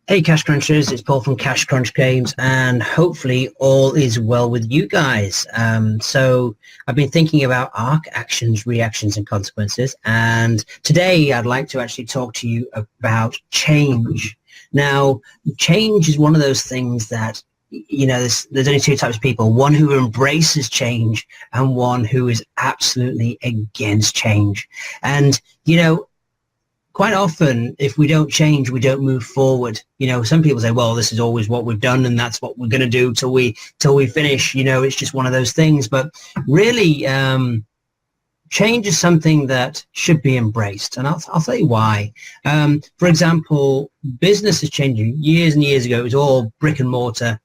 Hey Cash Crunchers, it's Paul from Cash Crunch Games, and hopefully all is well with you guys. So I've been thinking about arc, actions, reactions, and consequences, and today I'd like to actually talk to you about change. Now, change is one of those things that, there's only two types of people, one who embraces change and one who is absolutely against change. And, quite often, if we don't change, we don't move forward. Some people say, well, this is always what we've done and that's what we're going to do till we finish. It's just one of those things. But really, change is something that should be embraced. And I'll tell you why. For example, business is changing. Years and years ago, it was all brick and mortar.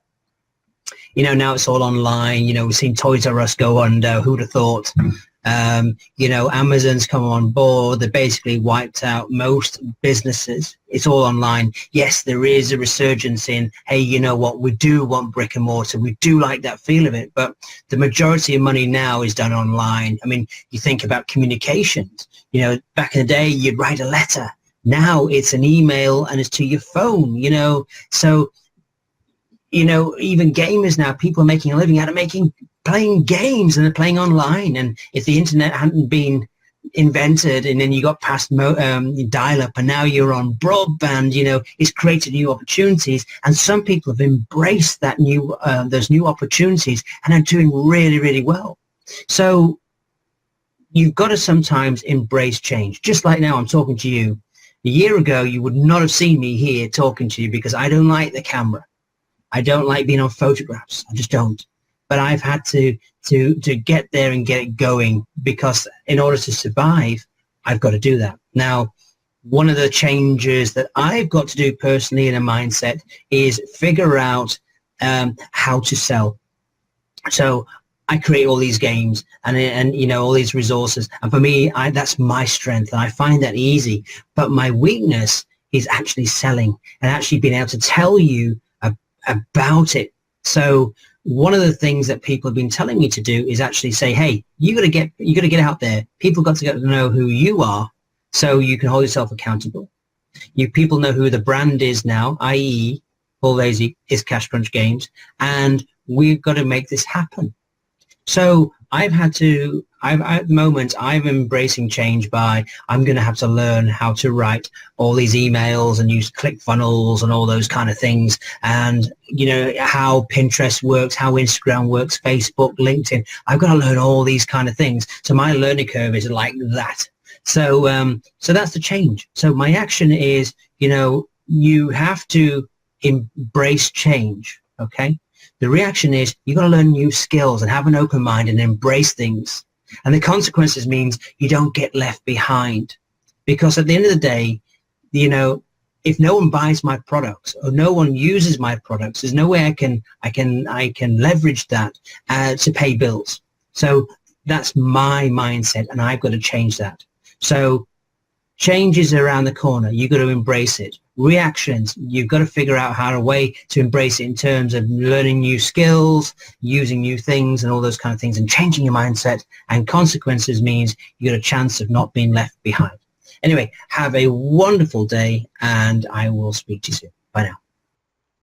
Now it's all online. We've seen Toys R Us go under. Who'd have thought? Amazon's come on board. They basically wiped out most businesses. It's all online. Yes, there is a resurgence in, hey, you know what? We do want brick and mortar. We do like that feel of it. But the majority of money now is done online. I mean, you think about communications. Back in the day, you'd write a letter. Now it's an email and it's to your phone, So, even gamers now, people are making a living out of playing games, and they're playing online. And if the internet hadn't been invented and then you got past dial-up and now you're on broadband, it's created new opportunities, and some people have embraced that those new opportunities and are doing really, really well. So you've got to sometimes embrace change. Just like now I'm talking to you. A year ago, you would not have seen me here talking to you because I don't like the camera. I don't like being on photographs. I just don't. But I've had to get there and get it going, because in order to survive, I've got to do that. Now, one of the changes that I've got to do personally in a mindset is figure out how to sell. So I create all these games and all these resources. And for me, that's my strength. And I find that easy. But my weakness is actually selling and actually being able to tell you about it. So one of the things that people have been telling me to do is actually say, hey, you got to get out there. People got to get to know who you are so you can hold yourself accountable. People know who the brand is now, i.e. Paul Lazy is Cash Crunch Games, and we've got to make this happen. So at the moment, I'm embracing change by, I'm going to have to learn how to write all these emails and use ClickFunnels and all those kind of things. And, how Pinterest works, how Instagram works, Facebook, LinkedIn. I've got to learn all these kind of things. So my learning curve is like that. So that's the change. So my action is, you have to embrace change. Okay. The reaction is you've got to learn new skills and have an open mind and embrace things. And the consequences means you don't get left behind. Because at the end of the day, if no one buys my products or no one uses my products, there's no way I can leverage that to pay bills. So that's my mindset, and I've got to change that. So change is around the corner. You've got to embrace it. Reactions, you've got to figure out a way to embrace it in terms of learning new skills, using new things and all those kind of things, and changing your mindset. And consequences means you got a chance of not being left behind. Anyway, have a wonderful day, and I will speak to you soon. Bye now.